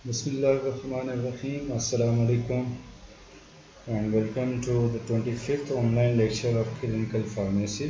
Bismillahirrahmanirrahim. Assalamu alaikum and welcome to the 25th online lecture of clinical pharmacy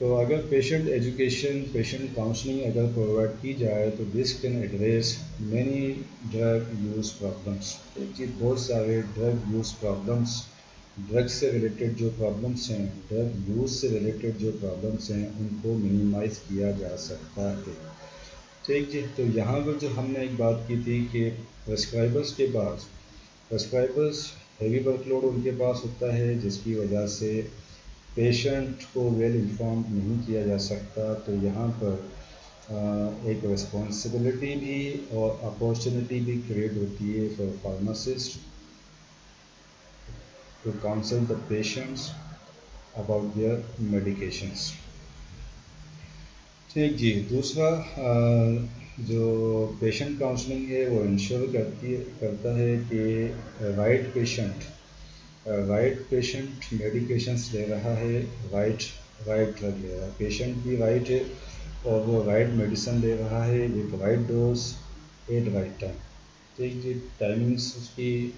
تو اگر patient education patient counselling اگر provide کی جائے تو this can address many drug use problems. کہ بہت سارے ڈرگ یوز پرابلمس، ڈرگ سے ریلیٹڈ جو پرابلمس ہیں، ڈرگ یوز سے ریلیٹڈ جو پرابلمس ہیں ان کو منیمائز کیا جا سکتا ہے. ٹھیک جی. تو یہاں پر جو ہم نے ایک بات کی تھی کہ پرسکرائبرس کے پاس پرسکرائبرس ہیوی ورک لوڈ ان کے پاس ہوتا ہے، جس کی وجہ سے پیشنٹ کو ویل انفارم نہیں کیا جا سکتا. تو یہاں پر ایک رسپانسبلٹی بھی اور اپارچونیٹی بھی کریٹ ہوتی ہے for pharmacist to counsel the patients about their medications. ٹھیک جی. دوسرا جو پیشنٹ کاؤنسلنگ ہے وہ انشور کرتا ہے کہ رائٹ پیشنٹ میڈیکیشنس لے رہا ہے، رائٹ ڈرگ لے رہا ہے. پیشنٹ بھی رائٹ ہے اور وہ رائٹ میڈیسن لے رہا ہے with right dose at right time. ٹھیک جی. ٹائمنگس اس کی،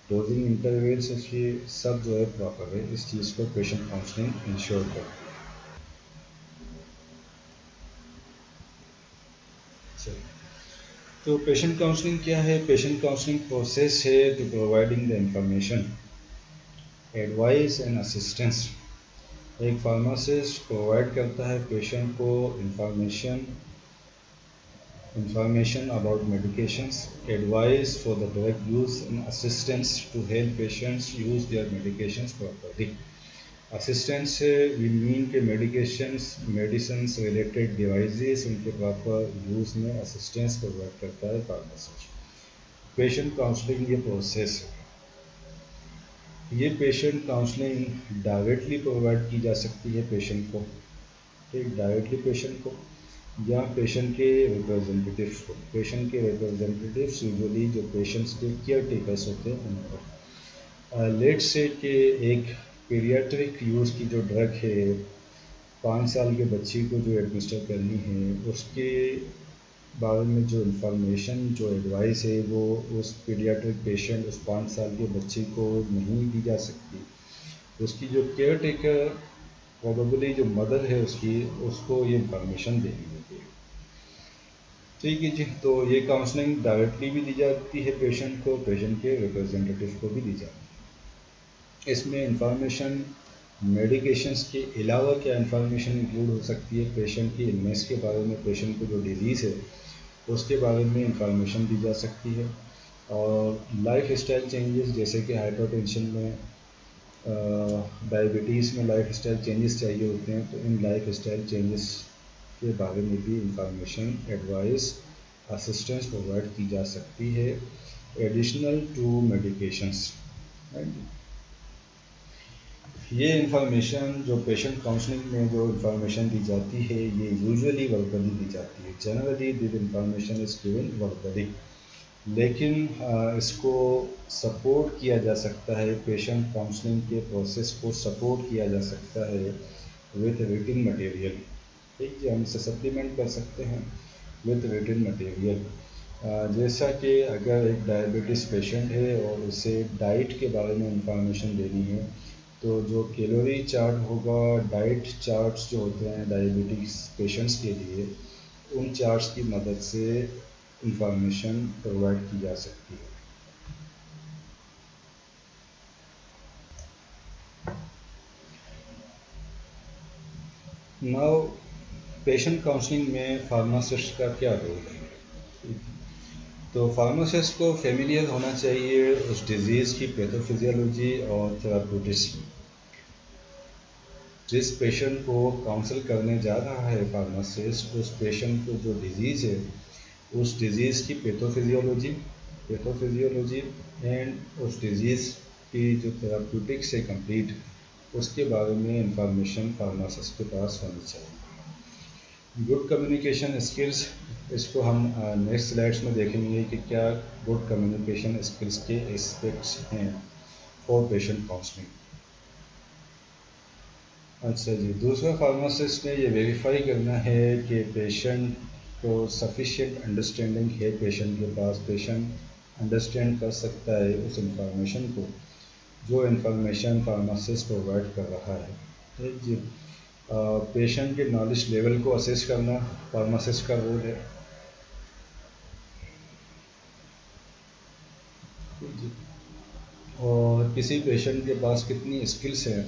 ڈوزنگ انٹرویلس اس کی، سب جو ہے پراپر ہے. اس چیز کو پیشنٹ کاؤنسلنگ انشور کرتی ہے. تو پیشنٹ کاؤنسلنگ کیا ہے؟ پیشنٹ کاؤنسلنگ پروسیس ہے to providing the information, advice and assistance. ایک فارماسسٹ پرووائڈ کرتا ہے پیشنٹ کو information about medications, advice for the drug use and assistance to help patients use their medications properly. Assistance we mean کہ medicines related devices ان کے proper use میں assistance provide کرتا ہے فارماسسٹ. پیشنٹ کاؤنسلنگ یہ process ہے. یہ patient counselling directly provide کی جا سکتی ہے پیشنٹ کو، ٹھیک، ڈائریکٹلی پیشنٹ کو یا پیشنٹ کے ریپرزنٹیٹیوس کو. پیشنٹ کے ریپرزنٹیٹیوس یوزلی جو پیشنٹس کے کیئر ٹیکرس ہوتے ہیں ان کو. لیٹ سے کہ ایک پیڈیاٹرک یوز کی جو ڈرگ ہے 5 سال کے بچی کو جو ایڈمنسٹر کرنی ہے، اس کے بارے میں جو انفارمیشن جو ایڈوائس ہے وہ اس پیڈیاٹرک پیشنٹ اس 5 سال کے بچے کو نہیں دی جا سکتی. اس کی جو کیئر ٹیکر پروبیبلی جو مدر ہے اس کو یہ انفارمیشن دینی ہوتی ہے. ٹھیک ہے جی. تو یہ کاؤنسلنگ ڈائریکٹلی بھی دی جاتی ہے پیشنٹ کو، پیشنٹ کے ریپرزنٹیٹیو کو بھی دی جاتی ہے. اس میں انفارمیشن میڈیکیشنس کے علاوہ کیا انفارمیشن انکلوڈ ہو سکتی ہے؟ پیشنٹ کی النیس کے بارے میں، پیشنٹ کو جو ڈیزیز ہے اس کے بارے میں انفارمیشن دی جا سکتی ہے. اور لائف اسٹائل چینجز جیسے کہ ہائپر ٹینشن میں، ڈائبٹیز میں لائف اسٹائل چینجز چاہیے ہوتے ہیں، تو ان لائف اسٹائل چینجز کے بارے میں بھی انفارمیشن، ایڈوائس، اسسٹنس پرووائڈ کی جا سکتی ہے ایڈیشنل ٹو میڈیکیشنس. یہ انفارمیشن جو پیشنٹ کاؤنسلنگ میں جو انفارمیشن دی جاتی ہے یہ یوزولی وربلی دی جاتی ہے. Generally this information is given verbally, لیکن اس کو سپورٹ کیا جا سکتا ہے، پیشنٹ کاؤنسلنگ کے پروسیس کو سپورٹ کیا جا سکتا ہے وتھ ریٹن مٹیریل. ٹھیک ہے، ہم اسے سپلیمنٹ کر سکتے ہیں وتھ ریٹن مٹیریل. جیسا کہ اگر ایک ڈائبٹیز پیشنٹ ہے اور اسے ڈائٹ کے بارے میں انفارمیشن دینی ہے تو جو کیلوری چارٹ ہوگا، ڈائٹ چارٹس جو ہوتے ہیں ڈائبٹیز پیشنٹس کے لیے، ان چارٹس کی مدد سے انفارمیشن پرووائڈ کی جا سکتی ہے. ناؤ پیشنٹ کاؤنسلنگ میں فارماسسٹ کا کیا رول ہے؟ تو فارماسسٹ کو فیملیئر ہونا چاہیے اس ڈیزیز کی پیتھوفیزیولوجی اور تھراپیوٹکس. جس پیشنٹ کو کاؤنسل کرنے جا رہا ہے فارماسسٹ، اس پیشنٹ کو جو ڈیزیز ہے اس ڈیزیز کی پیتھوفیزیولوجی اینڈ اس ڈیزیز کی جو تھراپیوٹکس ہے کمپلیٹ، اس کے بارے میں انفارمیشن فارماسسٹ کے پاس ہونی چاہیے. گڈ کمیونیکیشن اسکلس، اس کو ہم نیکسٹ سلائڈس میں دیکھیں گے کہ کیا گڈ کمیونیکیشن اسکلس کے اسپیکٹس ہیں فار پیشنٹ کاؤنسلنگ. اچھا جی. دوسرا، فارماسسٹ نے یہ ویریفائی کرنا ہے کہ پیشنٹ کو سفیشینٹ انڈرسٹینڈنگ ہے پیشنٹ کے پاس، پیشنٹ انڈرسٹینڈ کر سکتا ہے اس انفارمیشن کو جو انفارمیشن فارماسسٹ پرووائڈ کر رہا ہے. ٹھیک جی. پیشنٹ کے نالج لیول کو اسیس کرنا فارماسسٹ کا رول ہے. اور کسی پیشنٹ کے پاس کتنی اسکلس ہیں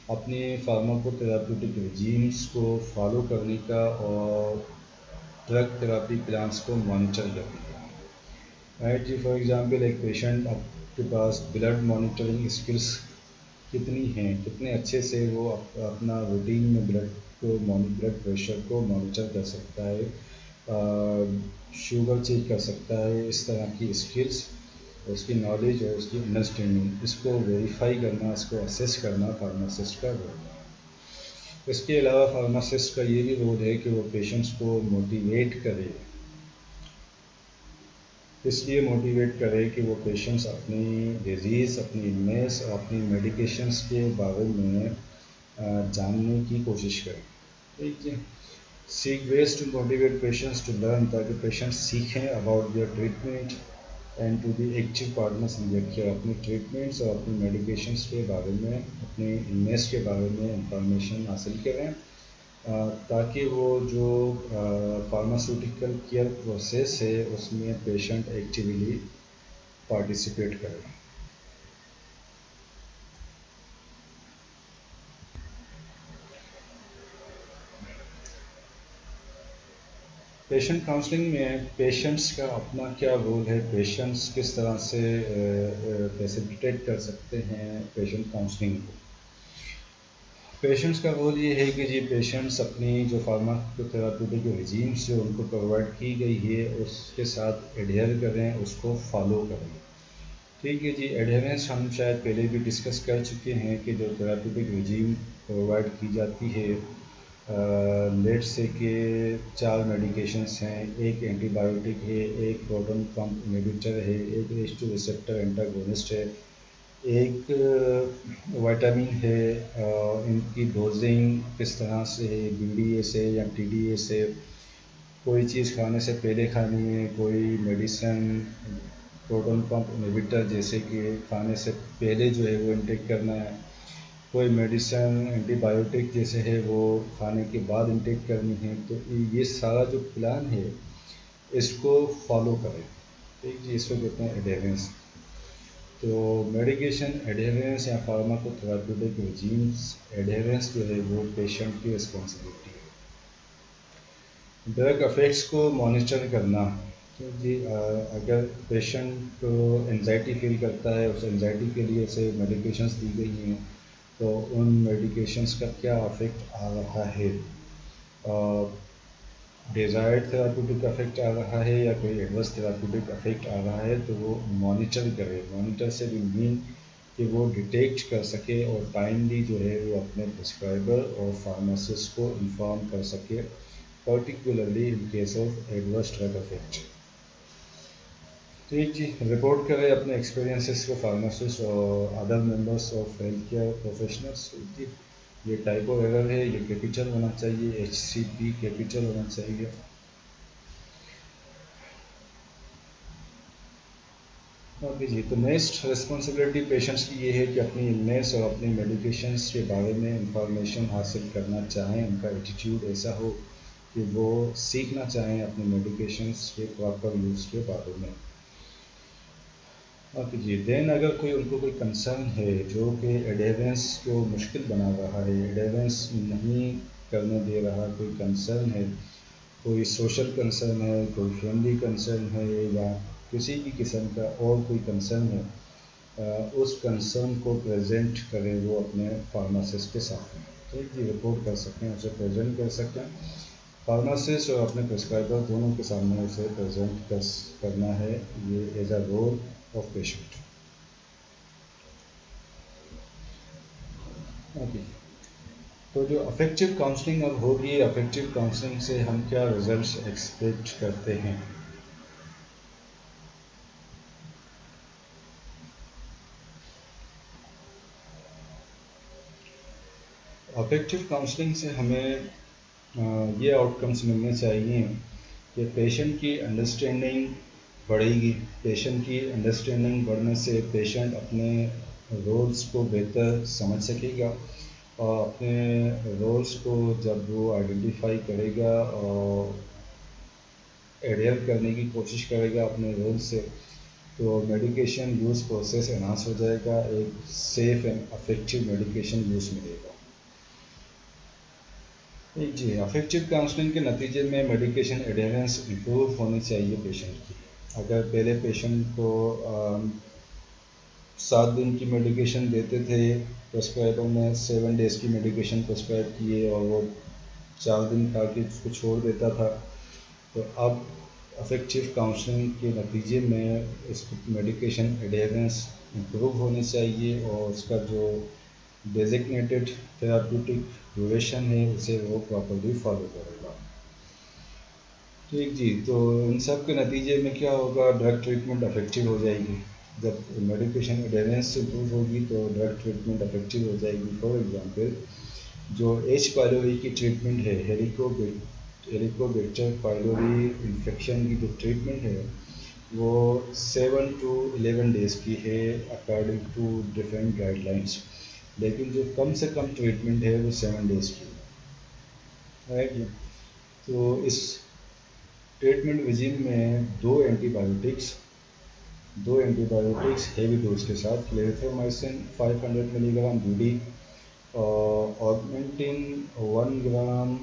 اپنی فارماکو تھراپیوٹک رجیمز کو فالو کرنے کا اور ڈرگ تھراپی پلانس کو مانیٹر کرنے کا. رائٹ جی. فار ایگزامپل ایک پیشنٹ آپ کے پاس بلڈ مانیٹرنگ اسکلس کتنی ہیں, کتنے اچھے سے وہ اپنا روٹین میں بلڈ پریشر کو مانیٹر کر سکتا ہے, شوگر چیک کر سکتا ہے, اس طرح کی اسکلس, اس کی نالج اور اس کی انڈرسٹینڈنگ, اس کو ویریفائی کرنا, اس کو اسیس کرنا فارماسسٹ کا رول ہے. اس کے علاوہ فارماسسٹ کا یہ بھی رول ہے کہ وہ پیشنٹس کو موٹیویٹ کرے, اس لیے موٹیویٹ کرے کہ وہ پیشنٹس اپنی ڈیزیز, اپنی النیس اور اپنی میڈیکیشنس کے بارے میں جاننے کی کوشش کریں. ٹھیک ہے. Seek ways to motivate patients to learn, تاکہ پیشنٹس سیکھیں about their treatment and to be active partners in their care. اپنی ٹریٹمنٹس اور اپنی میڈیکیشنس کے بارے میں, اپنی النیس کے بارے میں انفارمیشن حاصل کریں, تاکہ وہ جو فارماسیوٹیکل کیئر پروسیس ہے اس میں پیشنٹ ایکٹیولی پارٹیسپیٹ کرے. پیشنٹ کاؤنسلنگ میں پیشنٹس کا اپنا کیا رول ہے, پیشنٹس کس طرح سے فیسیلیٹیٹ کر سکتے ہیں پیشنٹ کاؤنسلنگ کو. پیشنٹس کا رول یہ ہے کہ جی پیشنٹس اپنی جو فارماکو تھراپیوٹک رجیمس جو ان کو پرووائڈ کی گئی ہے اس کے ساتھ ایڈہیئر کریں, اس کو فالو کریں. ٹھیک ہے جی. ایڈہیرنس ہم شاید پہلے بھی ڈسکس کر چکے ہیں کہ جو تھراپیوٹک رجیم پرووائڈ کی جاتی ہے, لیٹ سے کہ 4 میڈیکیشنس ہیں, ایک اینٹی بایوٹک ہے, ایک پروٹون پمپ انہیبیٹر ہے, ایک H2 ریسیپٹر اینٹاگونسٹ ہے, ایک وائٹامن ہے. ان کی ڈوزنگ کس طرح سے ہے, BDA سے یا TDA سے, کوئی چیز کھانے سے پہلے کھانی ہے, کوئی میڈیسن پروٹون پمپ انہیبیٹر جیسے کہ کھانے سے پہلے جو ہے وہ انٹیک کرنا ہے, کوئی میڈیسن اینٹی بایوٹک جیسے ہے وہ کھانے کے بعد انٹیک کرنی ہے. تو یہ سارا جو پلان ہے اس کو فالو کریں. ٹھیک جی. اس کو کہتے ہیں ایڈہیرنس. تو میڈیکیشن ایڈہیرنس یا فارماکو تھراپیوٹک رجیمس ایڈہیرنس جو ہے وہ پیشنٹ کی رسپانسبلٹی ہے. ڈرگ افیکٹس کو مانیٹر کرنا جی. اگر پیشنٹ انزائٹی فیل کرتا ہے, اس انزائٹی کے لیے اسے میڈیکیشنس دی گئی ہیں, تو ان میڈیکیشنس کا کیا افیکٹ آ رہا ہے, ڈیزائرڈ تھراپیوٹک افیکٹ آ رہا ہے یا کوئی ایڈورس تھراپیوٹک افیکٹ آ رہا ہے, تو وہ مانیٹر کرے. مانیٹر سے بھی مین کہ وہ ڈیٹیکٹ کر سکے اور ٹائملی جو ہے وہ اپنے پرسکرائبر اور فارماسسٹ کو انفارم کر سکے, particularly in case of adverse drug effect. ٹھیک جی. رپورٹ کرے اپنے ایکسپیرینسز کو فارماسسٹ اور other members of health care professionals. یہ ٹائپو ایرر ہے, یہ کیپیٹل ہونا چاہیے, HCP کیپیٹل ہونا چاہیے. اوکے جی. تو نیکسٹ رسپانسبلٹی پیشنٹس کی یہ ہے کہ اپنی النیس اور اپنی میڈیکیشنس کے بارے میں انفارمیشن حاصل کرنا چاہیں. ان کا ایٹیٹیوڈ ایسا ہو کہ وہ سیکھنا چاہیں اپنے میڈیکیشنس کے پراپر یوز کے بارے میں. اوکے جی. دین اگر ان کو کوئی کنسرن ہے جو کہ ایڈہیرنس کو مشکل بنا رہا ہے, ایڈہیرنس نہیں کرنے دے رہا, کوئی کنسرن ہے, کوئی سوشل کنسرن ہے, کوئی فیملی کنسرن ہے, یا کسی بھی قسم کا اور کوئی کنسرن ہے, اس کنسرن کو پریزنٹ کریں وہ اپنے فارماسسٹ کے ساتھ میں. ٹھیک جی. رپورٹ کر سکتے ہیں, اسے پریزنٹ کر سکتے ہیں. فارماسسٹ اور اپنے پرسکرائبر دونوں کے سامنے اسے پریزنٹ کرنا ہے, یہ as a role of patient. Okay. تو جو افیکٹو کاؤنسلنگ اب ہوگی, افیکٹو کاؤنسلنگ سے ہم کیا ریزلٹس ایکسپیکٹ کرتے ہیں. افیکٹو کاؤنسلنگ سے ہمیں یہ آؤٹ کمس ملنے چاہیے کہ پیشنٹ کی انڈرسٹینڈنگ بڑھے گی. پیشنٹ کی انڈرسٹینڈنگ بڑھنے سے پیشنٹ اپنے رولز کو بہتر سمجھ سکے گا, اور اپنے رولز کو جب وہ آئیڈینٹیفائی کرے گا اور ایڈیئر کرنے کی کوشش کرے گا اپنے رول سے، تو میڈیکیشن یوز پروسیس انہانس ہو جائے گا، ایک safe and effective medication use ملے گا۔ جی، افیکٹو کاؤنسلنگ کے نتیجے میں میڈیکیشن ایڈیرنس امپروو ہونی چاہیے پیشنٹ کی۔ اگر پہلے پیشنٹ کو 7 دن کی میڈیکیشن دیتے تھے، پرسکرائبر نے 7 ڈیز کی میڈیکیشن پرسکرائب کیے اور وہ 4 دن کھا کے اس کو چھوڑ دیتا تھا، تو اب افیکٹو کاؤنسلنگ کے نتیجے میں اس کی میڈیکیشن ایڈیرنس امپروو ہونی چاہیے اور اس کا جو ڈیزگنیٹڈ تھراپیوٹک ڈیوریشن ہے اسے وہ پراپرلی فالو کرے گا۔ ٹھیک جی، تو ان سب کے نتیجے میں کیا ہوگا، ڈرگ ٹریٹمنٹ افیکٹو ہو جائے گی۔ جب میڈیکیشن ایڈیرنس امپروو ہوگی تو ڈرگ ٹریٹمنٹ افیکٹو ہو جائے گی۔ فار ایگزامپل، جو ایچ پائلوری کی ٹریٹمنٹ ہے، ہیلیکوبیکٹر پائلوری انفیکشن کی جو ٹریٹمنٹ ہے وہ 7 to 11 ڈیز کی ہے according to different guidelines, لیکن جو کم سے کم ٹریٹمنٹ ہے وہ 7 ڈیز کی ہے۔ تو اس ٹریٹمنٹ رجیم میں دو اینٹی بایوٹکس ہیوی ڈوز کے ساتھ، کلیریتھرمائسن 500 ملی گرام بی ڈی اور آگمنٹن 1 گرام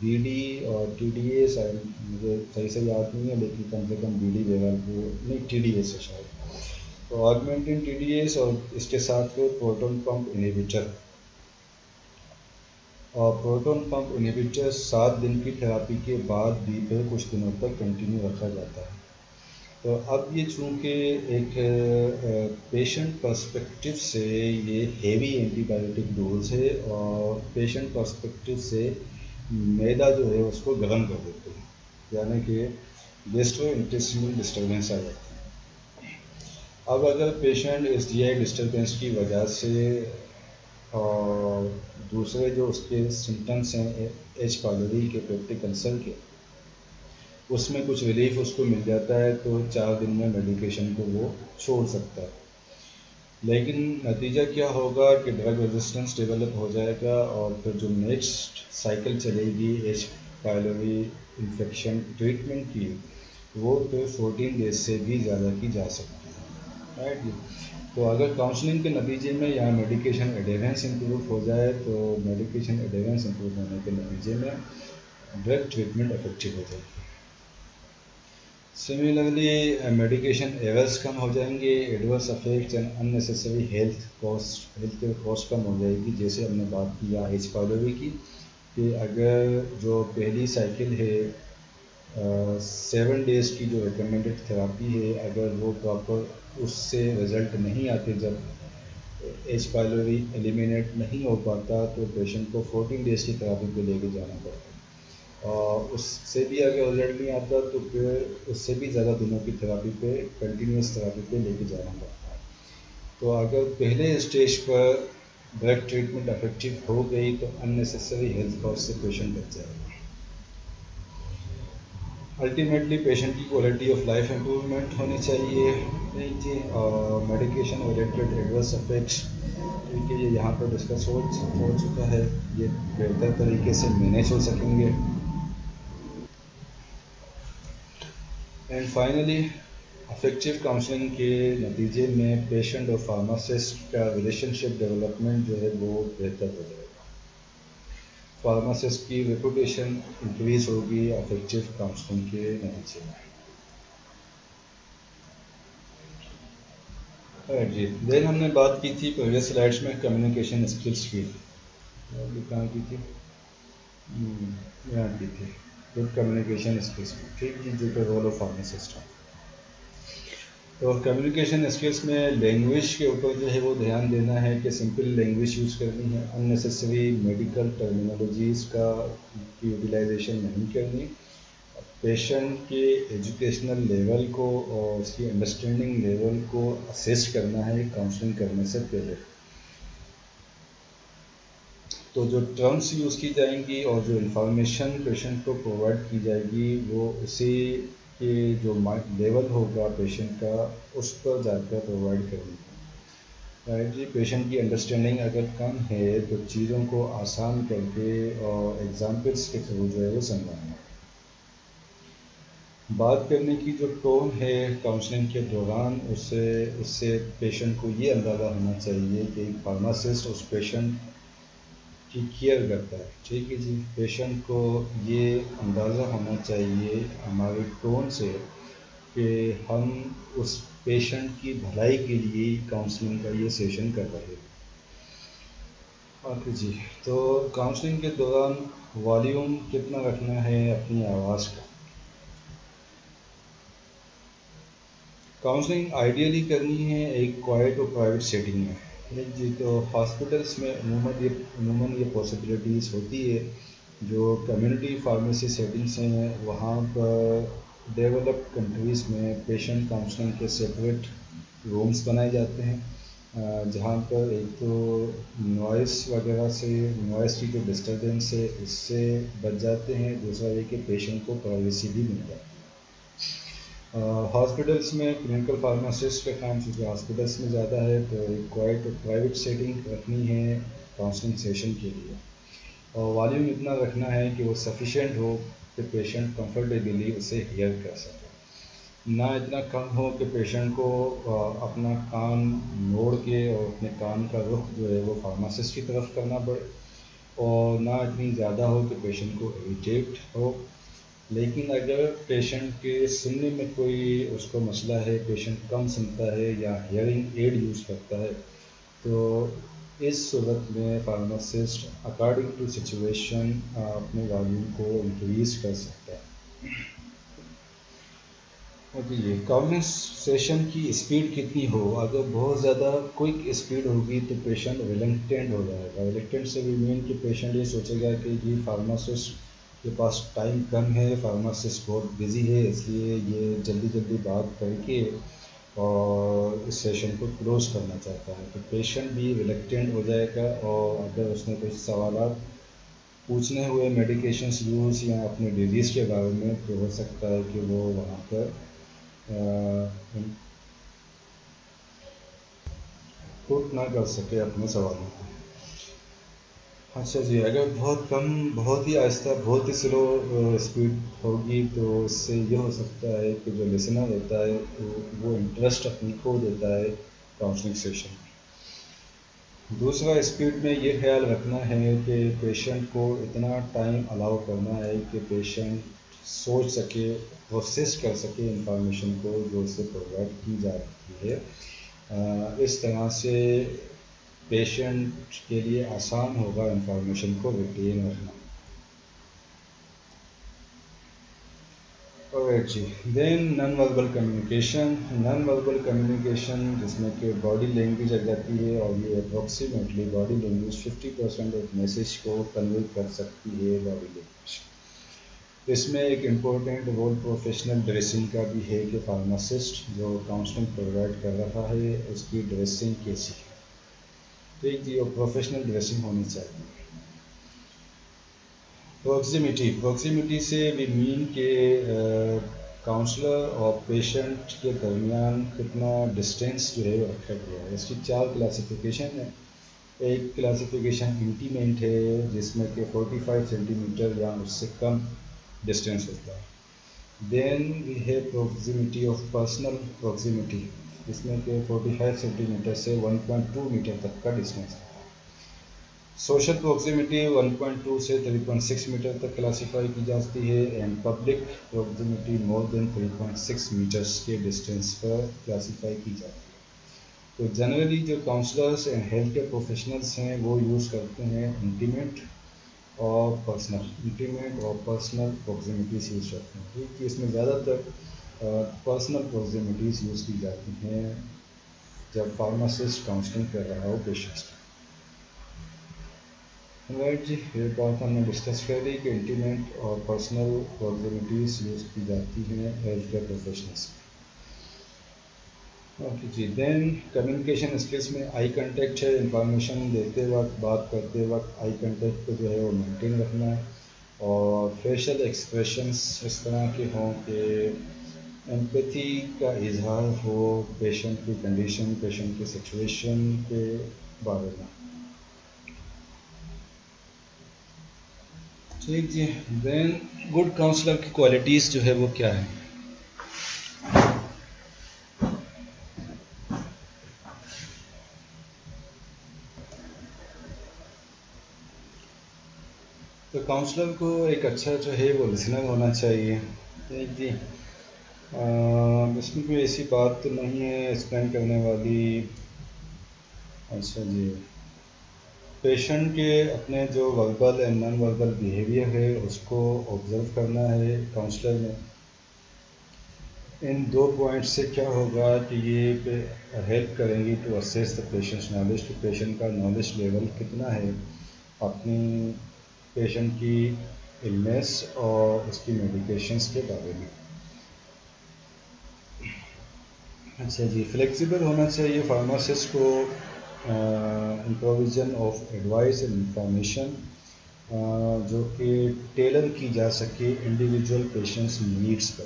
بی ڈی اور ٹی ڈی ایس، مجھے صحیح سے یاد نہیں ہے لیکن کم سے کم بی ڈی وغیرہ وہ نہیں، ٹی ڈی ایس ہے شاید، تو آگمنٹن ٹی ڈی ایس اور اس کے ساتھ وہ پروٹون پمپ انہیبیٹر، اور پروٹون پمپ انہیبیٹر 7 دن کی تھراپی کے بعد بھی پھر کچھ دنوں تک کنٹینیو رکھا جاتا ہے۔ تو اب یہ چونکہ ایک پیشنٹ پرسپیکٹو سے یہ ہیوی اینٹی بایوٹک ڈوز ہے اور پیشنٹ پرسپیکٹو سے معدہ جو ہے اس کو گرم کر دیتے ہیں، یعنی کہ گیسٹرو انٹسٹینل ڈسٹربینس آ جاتی ہے۔ اب اگر پیشنٹ اس جی آئی ڈسٹربینس کی وجہ سے اور دوسرے جو اس کے سمٹمس ہیں ایچ پائلوری کے، پیپٹک السر کے، اس میں کچھ ریلیف اس کو مل جاتا ہے تو 4 دن میں میڈیکیشن کو وہ چھوڑ سکتا ہے، لیکن نتیجہ کیا ہوگا کہ ڈرگ ریزسٹنس ڈیولپ ہو جائے گا اور پھر جو نیکسٹ سائیکل چلے گی ایچ پائلوری انفیکشن ٹریٹمنٹ کی، وہ پھر 14 ڈیز سے بھی زیادہ کی جا سکتی ہے، رائٹ جی۔ تو اگر کاؤنسلنگ کے نتیجے میں یہاں میڈیکیشن ایڈیرنس امپروو ہو جائے تو میڈیکیشن ایڈیرنس امپروو ہونے کے نتیجے میں ڈرگ ٹریٹمنٹ افیکٹو ہو جائے گی۔ سملرلی میڈیکیشن ایررز کم ہو جائیں گے، adverse effects and unnecessary health care cost کم ہو جائے گی۔ جیسے ہم نے بات کیا ایچ پائلوری کی کہ اگر جو پہلی سائیکل ہے 7 ڈیز کی جو ریکمینڈڈ تھراپی ہے، اگر وہ پراپر اس سے رزلٹ نہیں آتے، جب ایچ پائلوری ایلیمینیٹ نہیں ہو پاتا تو پیشنٹ کو 14 ڈیز کی تھراپی پہ لے کے جانا پڑتا ہے، اور اس سے بھی اگر رزلٹ نہیں آتا تو پھر اس سے بھی زیادہ دنوں کی تھراپی پہ، کنٹینیوس تھراپی پہ لے کے جانا پڑتا ہے۔ تو اگر پہلے اسٹیج پر ڈرگ ٹریٹمنٹ افیکٹو ہو گئی تو ان نیسیسری ہیلتھ کاسٹ سے پیشنٹ بچ جائے گا۔ الٹیمیٹلی پیشنٹ کی کوالٹی آف لائف امپروومنٹ ہونی چاہیے، نہیں جی، اور میڈیکیشن ریلیٹڈ ایڈورس افیکٹس کیونکہ یہ یہاں پر ڈسکس ہو چکا ہے، یہ بہتر طریقے سے مینیج ہو سکیں گے۔ اینڈ فائنلی افیکٹو کاؤنسلنگ کے نتیجے میں پیشنٹ اور فارماسسٹ کا ریلیشن شپ ڈیولپمنٹ جو ہے وہ بہتر ہو جائے گا، فارماسسٹ کی ریپوٹیشن انکریز ہوگی افیکٹو کاؤنسلنگ کے نتیجے میں۔ جی، دین ہم نے بات کی تھی پریویس سلائڈس میں کمیونیکیشن اسکلس کی، کہاں کی تھی، یہاں کی تھی، گڈ کمیونیکیشن اسکلس کی، ٹھیک جی، جو کہ رول آف فارماسسٹ ہے۔ تو کمیونیکیشن اسکلس میں لینگویج کے اوپر جو ہے وہ دھیان دینا ہے کہ سمپل لینگویج یوز کرنی ہے، ان نیسیسری میڈیکل ٹرمینالوجیز کا کی یوٹیلائزیشن نہیں کرنی، پیشنٹ کے ایجوکیشنل لیول کو اور اس کی انڈرسٹینڈنگ لیول کو اسیس کرنا ہے کاؤنسلنگ کرنے سے پہلے۔ تو جو ٹرمس یوز کی جائیں گی اور جو انفارمیشن پیشنٹ کو پرووائڈ کی جائے گی وہ اسی کے جو لیول ہوگا پیشنٹ کا اس پر جا کر پرووائڈ کرنی ہے۔ رائٹ جی، پیشنٹ کی انڈرسٹینڈنگ اگر کم ہے تو چیزوں کو آسان کر کے اور ایگزامپلس کے تھرو جو ہے وہ سمجھانا. بات کرنے کی جو ٹون ہے کاؤنسلنگ کے دوران اس سے پیشنٹ کو یہ اندازہ ہونا چاہیے کہ ایک فارماسسٹ اس پیشنٹ کی کیئر کرتا ہے. ٹھیک ہے جی، پیشنٹ کو یہ اندازہ ہونا چاہیے ہماری ٹون سے کہ ہم اس پیشنٹ کی بھلائی کے لیے کاؤنسلنگ کا یہ سیشن کر رہے ہیں. اوکے جی، تو کاؤنسلنگ کے دوران والیوم کتنا رکھنا ہے اپنی آواز کا. کاؤنسلنگ آئیڈیلی کرنی ہے ایک کوائٹ اور پرائیویٹ سیٹنگ میں. ٹھیک جی، تو ہاسپٹلس میں عموماً یہ پاسبلٹیز ہوتی ہے. جو کمیونٹی فارمیسی سیٹنگس ہیں وہاں پر ڈیولپڈ کنٹریز میں پیشنٹ کاؤنسلنگ کے سیپریٹ رومس بنائے جاتے ہیں جہاں پر ایک تو نوائس وغیرہ سے، نوائس کی جو ڈسٹربینس ہے اس سے بچ جاتے ہیں. دوسرا یہ کہ پیشنٹ کو پرائیویسی بھی مل جاتی ہے. ہاسپٹلس میں کلینکل فارماسسٹ کا کام چونکہ ہاسپٹلس میں زیادہ ہے تو ایک کوائٹ اور پرائیویٹ سیٹنگ رکھنی ہے کاؤنسلنگ سیشن کے لیے. اور والیوم اتنا رکھنا ہے کہ وہ سفیشینٹ ہو کہ پیشنٹ کمفرٹیبلی اسے ہیئر کر سکے. نہ اتنا کم ہو کہ پیشنٹ کو اپنا کان موڑ کے اور اپنے کان کا رخ جو ہے وہ فارماسسٹ کی طرف کرنا پڑے، اور نہ اتنی زیادہ ہو کہ پیشنٹ کو اریٹیٹ ہو. لیکن اگر پیشنٹ کے سننے میں کوئی اس کو مسئلہ ہے، پیشنٹ کم سنتا ہے یا ہیئرنگ ایڈ یوز کرتا ہے، تو اس صورت میں فارماسسٹ اکارڈنگ ٹو سچویشن اپنے والیوم کو انکریز کر سکتا ہے. اوکے جی، کاؤنسلنگ سیشن کی اسپیڈ کتنی ہو. اگر بہت زیادہ کوئک اسپیڈ ہوگی تو پیشنٹ ریلکٹینٹ ہو جائے گا. ریلکٹینٹ سے بھی مین کہ پیشنٹ یہ سوچے گا کہ جی فارماسسٹ کے پاس ٹائم کم ہے، فارماسسٹ بہت بزی ہے، اس لیے یہ جلدی جلدی بات کر کے اور اس سیشن کو کلوز کرنا چاہتا ہے. تو پیشنٹ بھی ریلکٹینٹ ہو جائے گا، اور اگر اس نے کچھ سوالات پوچھنے ہوئے میڈیکیشنس یوز یا اپنے ڈیزیز کے بارے میں، تو ہو سکتا ہے کہ وہ وہاں پر پٹ نہ کر سکے اپنے سوالوں کو. اچھا جی، اگر بہت کم، بہت ہی آہستہ، بہت ہی سلو اسپیڈ ہوگی تو اس سے یہ ہو سکتا ہے کہ جو لسنر ہوتا ہے وہ انٹرسٹ اپنی کھو دیتا ہے کاؤنسلنگ سیشن میں. دوسرا، اسپیڈ میں یہ خیال رکھنا ہے کہ پیشنٹ کو اتنا ٹائم الاؤ کرنا ہے کہ پیشنٹ سوچ سکے، پروسیس کر سکے انفارمیشن کو جو اس سے پرووائڈ کی جا رہی ہے. اس طرح سے پیشنٹ کے لیے آسان ہوگا انفارمیشن کو ریٹین رکھنا. اوکے جی، then non verbal communication. Non verbal communication جس میں کہ باڈی لینگویج آ جاتی ہے، اور یہ approximately body language 50% of message کو کنوے کر سکتی ہے باڈی لینگویج. اس میں ایک امپورٹنٹ رول پروفیشنل ڈریسنگ کا بھی ہے کہ فارماسسٹ جو کاؤنسلنگ پرووائڈ کر رہا ہے اس کی ڈریسنگ کیسی ہے. ٹھیک جی، اور پروفیشنل ڈریسنگ ہونی چاہیے. پروکسیمیٹی سے بھی مین کہ کاؤنسلر اور پیشنٹ کے درمیان کتنا ڈسٹینس جو ہے وہ رکھا گیا ہے. اس کی 4 کلاسیفیکیشن ہے. ایک کلاسیفیکیشن انٹیمیٹ ہے جس میں کہ 45 سینٹی میٹر یا اس سے کم ڈسٹینس ہوتا ہے. دین وی ہے پروکسیمیٹی آف پرسنل پروکسیمیٹی جس میں کہ 45 سینٹی میٹر سے 1.2 میٹر تک کا ڈسٹینس ہے. سوشل پروکسیمیٹی 1.2 سے 3.6 میٹر تک کلاسیفائی کی جاتی ہے، and public proximity more than 3.6 metres کے ڈسٹینس پر کلاسیفائی کی جاتی ہے. تو جنرلی جو counsellors and health care professionals ہیں وہ یوز کرتے ہیں انٹیمیٹ اور پرسنل پروکسیمیٹیز یوز کرتے ہیں. کیونکہ اس میں زیادہ تر پرسنل پروکسیمیٹیز یوز کی جاتی ہیں جب فارماسسٹ کاؤنسلنگ کر رہا ہو پیشنٹس کا. رائٹ جی، یہ بات ہم نے ڈسکس کر لی کہ انٹیمیٹ اور پرسنل پروکسیمیٹیز یوز کی جاتی ہیں ہیلتھ کیئر پروفیشنلس میں. اوکے جی، دین کمیونیکیشن اسکلس میں آئی کنٹیکٹ ہے. انفارمیشن دیتے وقت، بات کرتے وقت آئی کنٹیکٹ کو جو ہے وہ مینٹین رکھنا ہے، اور فیشل ایکسپریشنس اس طرح کے ہوں کہ ایمپیتھی کا اظہار ہو پیشنٹ کی کنڈیشن پیشنٹ کی سچویشن کے بارے میں. ٹھیک جی. دین گڈ کاؤنسلر کی کوالٹیز جو ہے وہ کیا ہے؟ تو کاؤنسلر کو ایک اچھا جو ہے وہ لسنر ہونا چاہیے. ٹھیک جی. اس میں کوئی ایسی بات تو نہیں ہے ایکسپلین کرنے والی. اچھا جی. پیشنٹ کے اپنے جو verbal and non verbal behaviour ہے اس کو آبزرو کرنا ہے کاؤنسلر نے. ان 2 پوائنٹ سے کیا ہوگا کہ یہ ہیلپ کریں گی to assess the patient's knowledge کہ پیشنٹ کا نالج لیول کتنا ہے اپنی پیشنٹ کی النیس اور اس کی میڈیکیشنس کے بارے میں. اچھا جی. فلیکسیبل ہونا چاہیے فارماسسٹ کو provision of advice and information جو کہ ٹیلر کی جا سکے individual patients needs per.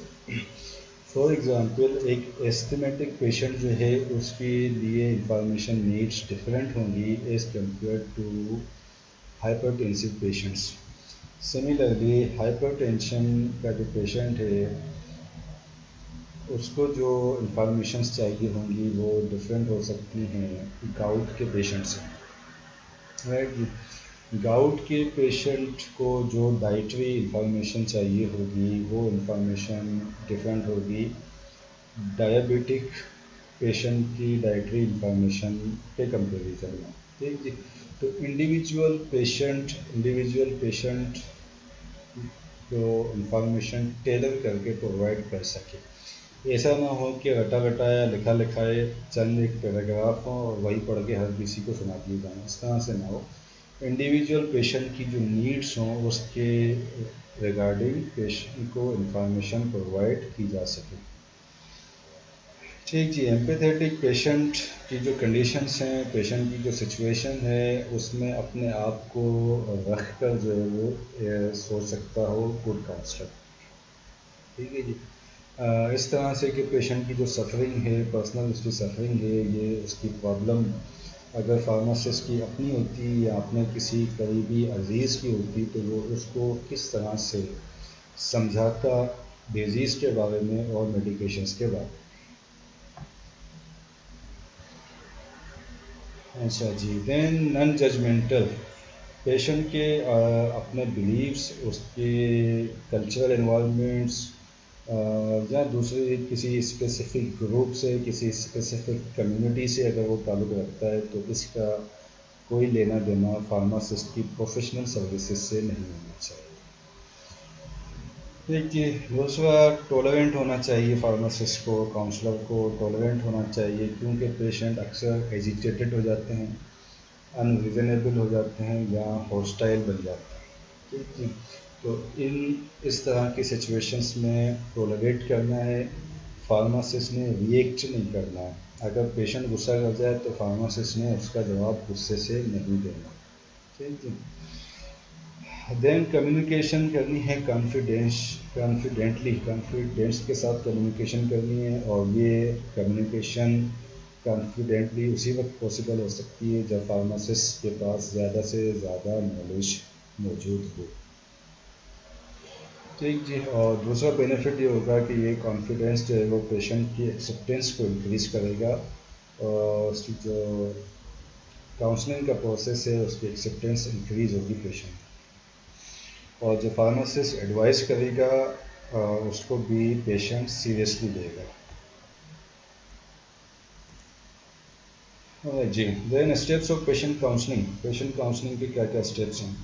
For example ایک ایسٹمیٹک پیشنٹ جو ہے اس کے لیے انفارمیشن نیڈس ڈفرینٹ ہوں گی as compare to hypertensive patients. Similarly hypertension کا جو پیشنٹ ہے اس کو جو انفارمیشنس چاہیے ہوں گی وہ ڈفرینٹ ہو سکتی ہیں گاؤٹ کے پیشنٹ سے. رائٹ جی. گاؤٹ کے پیشنٹ کو جو ڈائٹری انفارمیشن چاہیے ہوگی وہ انفارمیشن ڈفرینٹ ہوگی ڈائبیٹک پیشنٹ کی ڈائٹری انفارمیشن کے کمپیریزن میں. ٹھیک جی. تو انڈیویجول پیشنٹ کو انفارمیشن ٹیلر کر کے پرووائڈ کر سکے. ایسا نہ ہو کہ رٹا رٹایا لکھا لکھائے چند ایک پیراگراف ہوں اور وہی پڑھ کے ہر کسی کو سنا دیے جائیں. اس طرح سے نہ ہو. انڈیویجول پیشنٹ کی جو نیڈس ہوں اس کے ریگارڈنگ پیشنٹ کو انفارمیشن پرووائڈ کی جا سکے. ٹھیک جی. ایمپیتھیٹک پیشنٹ کی جو کنڈیشنس ہیں پیشنٹ کی جو سچویشن ہے اس میں اپنے آپ کو رکھ کر جو ہے وہ سوچ سکتا ہو گڈ کاؤنسلر. ٹھیک ہے جی. اس طرح سے کہ پیشنٹ کی جو سفرنگ ہے پرسنل اس کی سفرنگ ہے یہ اس کی پرابلم اگر فارماسسٹ کی اپنی ہوتی یا اپنے کسی قریبی عزیز کی ہوتی تو وہ اس کو کس طرح سے سمجھاتا ڈیزیز کے بارے میں اور میڈیکیشنس کے بارے میں. اچھا جی. دین نان ججمنٹل پیشنٹ کے اپنے بلیفس اس کے کلچرل انوائرمنٹس یا دوسرے کسی اسپیسیفک گروپ سے کسی اسپیسیفک کمیونٹی سے اگر وہ تعلق رکھتا ہے تو اس کا کوئی لینا دینا فارماسسٹ کی پروفیشنل سروسز سے نہیں ہونا چاہیے. دیکھیے دوسرا ٹولرنٹ ہونا چاہیے فارماسسٹ کو کاؤنسلر کو ٹولرنٹ ہونا چاہیے کیونکہ پیشنٹ اکثر ایجیٹیٹڈ ہو جاتے ہیں انریزنیبل ہو جاتے ہیں یا ہاسٹائل بن جاتے ہیں. ٹھیک جی. تو اس طرح کی سچویشنس میں ٹولریٹ کرنا ہے فارماسسٹ نے ری ایکٹ نہیں کرنا ہے. اگر پیشنٹ غصہ کر جائے تو فارماسسٹ نے اس کا جواب غصے سے نہیں دینا. ٹھیک جی. دین کمیونیکیشن کرنی ہے کانفیڈینس کے ساتھ کمیونیکیشن کرنی ہے اور یہ کمیونیکیشن کانفیڈنٹلی اسی وقت پاسبل ہو سکتی ہے جب فارماسسٹ کے پاس زیادہ سے زیادہ نالج موجود ہو. ٹھیک جی. اور دوسرا بینیفٹ یہ ہوگا کہ یہ کانفیڈینس جو ہے وہ پیشنٹ کی ایکسیپٹینس کو انکریز کرے گا اور اس کی جو کاؤنسلنگ کا پروسیس ہے اس کی ایکسیپٹینس انکریز ہوگی پیشنٹ. اور جو فارماسسٹ ایڈوائز کرے گا اس کو بھی پیشنٹ سیریسلی لے گا. جی. دین اسٹیپس آف پیشنٹ کاؤنسلنگ کے کیا کیا اسٹیپس ہیں.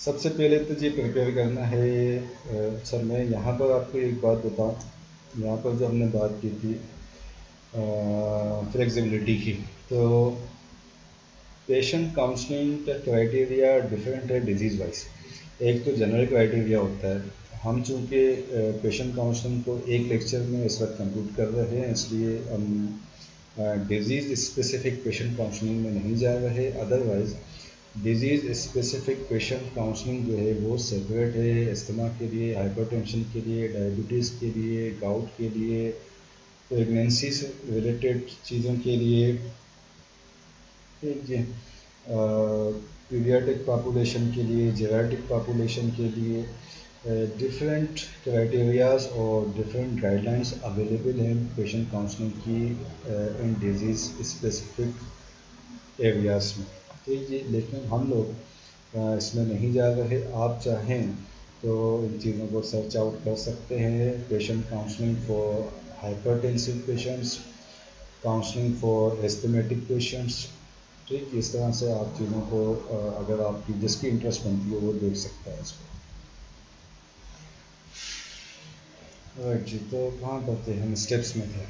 سب سے پہلے تو جی پریپیئر کرنا ہے. سر میں یہاں پر آپ کو ایک بات بتاؤں یہاں پر جو ہم نے بات کی تھی فلیکسیبلٹی کی تو پیشنٹ کاؤنسلنگ کا کرائٹیریا ڈفرینٹ ہے ڈیزیز وائز. ایک تو جنرل کرائٹیریا ہوتا ہے. ہم چونکہ پیشنٹ کاؤنسلنگ کو ایک لیکچر میں اس وقت کمپلیٹ کر رہے ہیں اس لیے ہم ڈیزیز اسپیسیفک پیشنٹ کاؤنسلنگ میں نہیں جا رہے. Otherwise disease specific patient counselling جو ہے وہ سیپریٹ ہے، استما کے لیے، ہائپر ٹینشن کے لیے، ڈائبٹیز کے لیے، گاؤٹ کے لیے، پریگنینسی سے ریلیٹڈ چیزوں کے لیے، ٹھیک ہے، پیڈیاٹک پاپولیشن کے لیے، جیریاٹک پاپولیشن کے لیے ڈفرینٹ کرائٹیریاز اور ڈفرینٹ گائیڈ لائنس اویلیبل ہیں پیشنٹ کاؤنسلنگ کی ان ڈیزیز اسپیسیفک ایریاز میں، ٹھیک ہے، لیکن ہم لوگ اس میں نہیں جا رہے. آپ چاہیں تو ان چیزوں کو سرچ آؤٹ کر سکتے ہیں. Patient counselling for hypertensive patients, counselling for asthmatic patients, ٹھیک، اس طرح سے آپ چیزوں کو اگر آپ کی جس کی انٹرسٹ بنتی ہے وہ دیکھ سکتا ہے اس کو. جی تو کہاں پر تھے ہم؟ اسٹیپس میں تھے.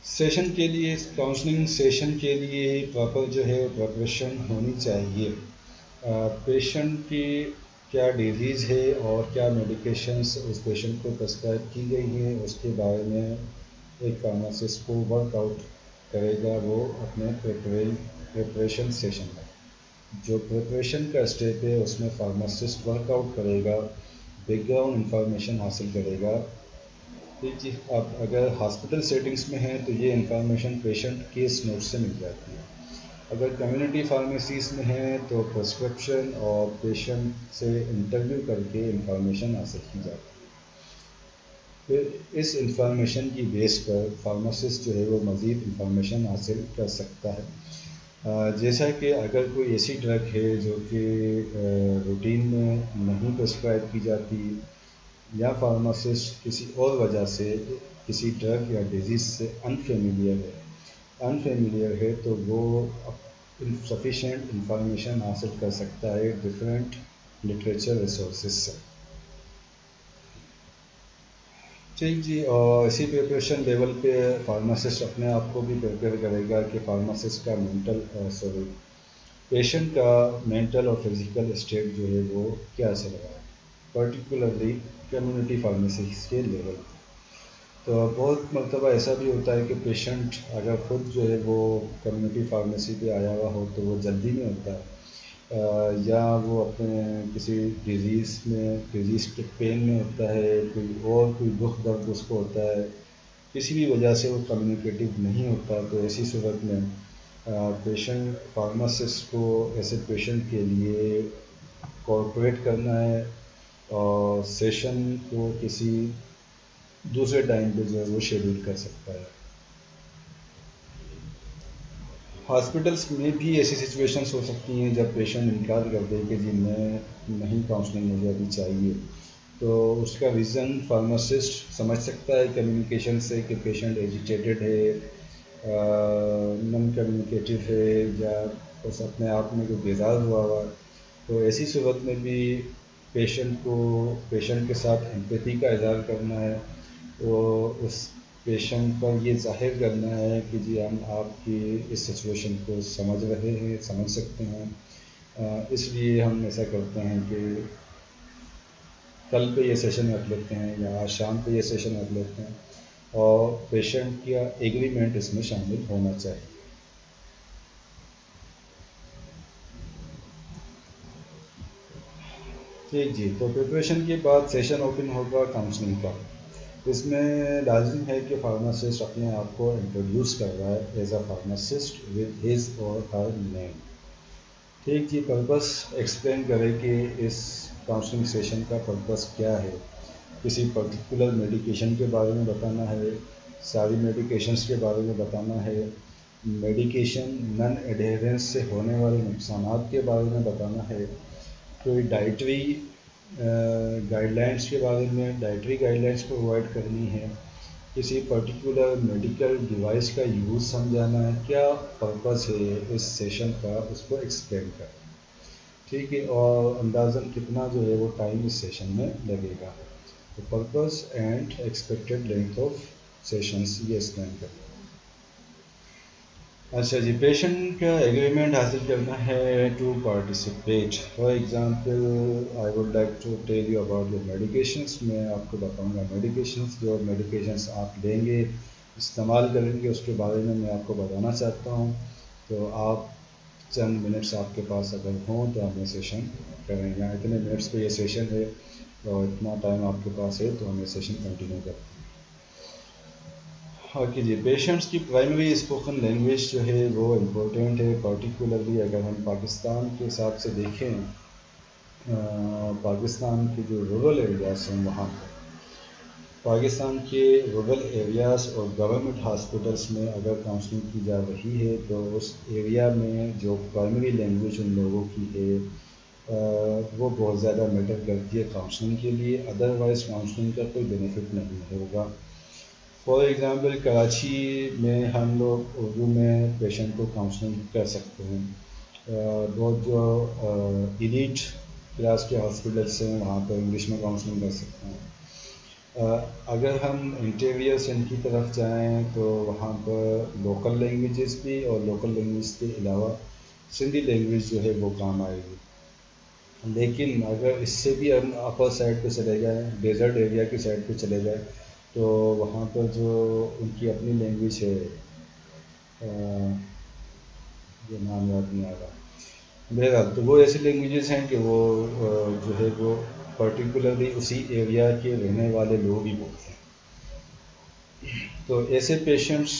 سیشن کے لیے، کاؤنسلنگ سیشن کے لیے پراپر جو ہے پریپریشن ہونی چاہیے. پیشنٹ کی کیا ڈیزیز ہے اور کیا میڈیکیشنس اس پیشنٹ کو پرسکرائب کی گئی ہیں اس کے بارے میں ایک فارماسسٹ کو ورک آؤٹ کرے گا وہ اپنے پریپریشن سیشن میں. جو پریپریشن کا اسٹیپ ہے اس میں فارماسسٹ ورک آؤٹ کرے گا، بیک گراؤنڈ انفارمیشن حاصل کرے گا. ٹھیک جی. اب اگر ہاسپٹل سیٹنگس میں ہیں تو یہ انفارمیشن پیشنٹ کیس نوٹ سے مل جاتی ہے. اگر کمیونٹی فارمیسیز میں ہیں تو پرسکرپشن اور پیشنٹ سے انٹرویو کر کے انفارمیشن حاصل کی جاتی ہے. پھر اس انفارمیشن کی بیس پر فارماسسٹ جو ہے وہ مزید انفارمیشن حاصل کر سکتا ہے. جیسا کہ اگر کوئی ایسی ڈرگ ہے جو کہ روٹین میں نہیں پرسکرائب کی جاتی یا فارماسسٹ کسی اور وجہ سے کسی ڈرگ یا ڈیزیز سے انفیملیئر ہے تو وہ سفیشینٹ انفارمیشن حاصل کر سکتا ہے ڈفرینٹ لٹریچر ریسورسز سے. ٹھیک جی. اور اسی پریپریشن لیول پہ فارماسسٹ اپنے آپ کو بھی پریپیئر کرے گا کہ فارماسسٹ کا پیشنٹ کا مینٹل اور فزیکل اسٹیٹ جو ہے وہ کیا چل رہا ہے پرٹیکولرلی کمیونٹی فارمیسیز کے لیول پہ. تو بہت مرتبہ ایسا بھی ہوتا ہے کہ پیشنٹ اگر خود جو ہے وہ کمیونٹی فارمیسی پہ آیا ہوا ہو تو وہ جلدی میں ہوتا ہے یا وہ اپنے کسی ڈیزیز کے پین میں ہوتا ہے، کوئی دکھ درد اس کو ہوتا ہے، کسی بھی وجہ سے وہ کمیونیکیٹو نہیں ہوتا. تو ایسی صورت میں پیشنٹ فارماسسٹ کو ایسے پیشنٹ کے لیے کوآپریٹ کرنا ہے اور سیشن کو کسی دوسرے ٹائم پہ جو ہے وہ شیڈول کر سکتا ہے. ہاسپٹلس میں بھی ایسی سچویشنس ہو سکتی ہیں جب پیشنٹ انکار کر دے کہ جی میں نہیں، کاؤنسلنگ مجھے ابھی چاہیے. تو اس کا ریزن فارماسسٹ سمجھ سکتا ہے کمیونیکیشن سے کہ پیشنٹ ایجیٹیٹڈ ہے، نان کمیونیکیٹو ہے یا بس اپنے آپ میں کوئی بیزار ہوا ہوا. تو ایسی صورت میں بھی پیشنٹ کے ساتھ ایمپیتھی کا اظہار کرنا ہے. وہ اس پیشنٹ پر یہ ظاہر کرنا ہے کہ جی ہم آپ کی اس سچویشن کو سمجھ رہے ہیں، سمجھ سکتے ہیں، اس لیے ہم ایسا کرتے ہیں کہ کل پہ یہ سیشن رکھ لیتے ہیں یا آج شام پہ یہ سیشن رکھ لیتے ہیں، اور پیشنٹ کا ایگریمنٹ اس میں شامل ہونا چاہیے. ٹھیک جی. تو پریپریشن کے بعد سیشن اوپن ہوگا کاؤنسلنگ کا. اس میں لازم ہے کہ فارماسسٹ اپنے آپ کو انٹروڈیوس کر رہا ہے as a pharmacist with his or her name. ٹھیک جی. پرپس ایکسپلین کرے کہ اس کاؤنسلنگ سیشن کا پرپس کیا ہے. کسی پرٹیکولر میڈیکیشن کے بارے میں بتانا ہے، ساری میڈیکیشنس کے بارے میں بتانا ہے، میڈیکیشن نان ایڈیرنس سے ہونے والے نقصانات کے بارے میں بتانا ہے، کوئی ڈائٹری گائیڈ لائنس کے بارے میں ڈائٹری گائیڈ لائنس پرووائڈ کرنی ہے، کسی پرٹیکولر میڈیکل ڈیوائس کا یوز سمجھانا ہے. کیا پرپس ہے اس سیشن کا اس کو ایکسپلین کریں. ٹھیک ہے. اور اندازاً کتنا جو ہے وہ ٹائم اس سیشن میں لگے گا. تو purpose and expected length of sessions یہ ایکسپلین کریں. اچھا جی. پیشنٹ کا ایگریمنٹ حاصل کرنا ہے to participate. For example I would like to tell you about the medications. میں آپ کو بتاؤں گا میڈیکیشنس. جو میڈیکیشنس آپ لیں گے استعمال کریں گے اس کے بارے میں آپ کو بتانا چاہتا ہوں. تو آپ چند منٹس آپ کے پاس اگر ہوں تو ہم یہ سیشن کریں گے. اتنے منٹس پہ یہ سیشن ہے اور اتنا ٹائم آپ کے پاس ہے تو ہم یہ سیشن کنٹینیو کرتے ہیں. اوکے جی. پیشنٹس کی پرائمری اسپوکن لینگویج جو ہے وہ امپورٹنٹ ہے. پرٹیکولرلی اگر ہم پاکستان کے حساب سے دیکھیں، پاکستان کے جو رورل ایریاز ہیں وہاں پر، پاکستان کے رورل ایریاز اور گورنمنٹ ہاسپٹلس میں اگر کاؤنسلنگ کی جا رہی ہے تو اس ایریا میں جو پرائمری لینگویج ان لوگوں کی ہے وہ بہت زیادہ میٹر کرتی ہے کاؤنسلنگ کے لیے. ادروائز کاؤنسلنگ کا کوئی بینیفٹ نہیں ہوگا. فار ایگزامپل کراچی میں ہم لوگ اردو میں پیشنٹ کو کاؤنسلنگ کر سکتے ہیں. بہت جو ایلیٹ کلاس کے ہاسپٹلس ہیں وہاں پر انگلش میں کاؤنسلنگ کر سکتے ہیں. اگر ہم انٹیریئر سندھ کی طرف جائیں تو وہاں پر لوکل لینگویجز بھی اور لوکل لینگویج کے علاوہ سندھی لینگویج جو ہے وہ کام آئے گی. لیکن اگر اس سے بھی ہم اپر سائڈ پہ چلے جائیں، ڈیزرٹ ایریا کی سائڈ پہ چلے جائیں، تو وہاں پر جو ان کی اپنی لینگویج ہے، یہ نام یاد نہیں آ رہا، بہرحال تو وہ ایسی لینگویجز ہیں کہ وہ جو ہے وہ پرٹیکولرلی اسی ایریا کے رہنے والے لوگ ہی بولتے ہیں. تو ایسے پیشنٹس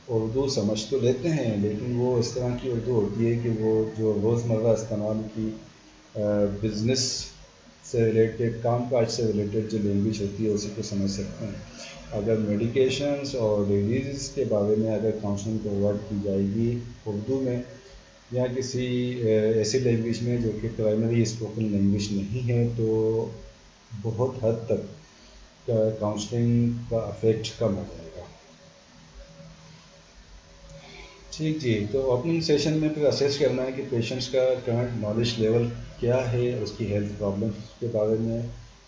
اردو سمجھ تو لیتے ہیں لیکن وہ اس طرح کی اردو ہوتی ہے کہ وہ جو روزمرہ استعمال کی بزنس سے ریلیٹڈ، کام کاج سے ریلیٹڈ جو لینگویج ہوتی ہے اسی کو سمجھ سکتے ہیں. اگر میڈیکیشنز اور ڈیزیز کے بارے میں اگر کاؤنسلنگ پرووائڈ کی جائے گی اردو میں یا کسی ایسی لینگویج میں جو کہ پرائمری اسپوکن لینگویج نہیں ہے تو بہت حد تک کاؤنسلنگ کا افیکٹ کم ہو جائے گا. ٹھیک جی. تو اوپننگ سیشن میں پھر اسیس کرنا ہے کہ پیشنٹس کا کرنٹ نالج لیول کیا ہے اس کی ہیلتھ پرابلمس کے بارے میں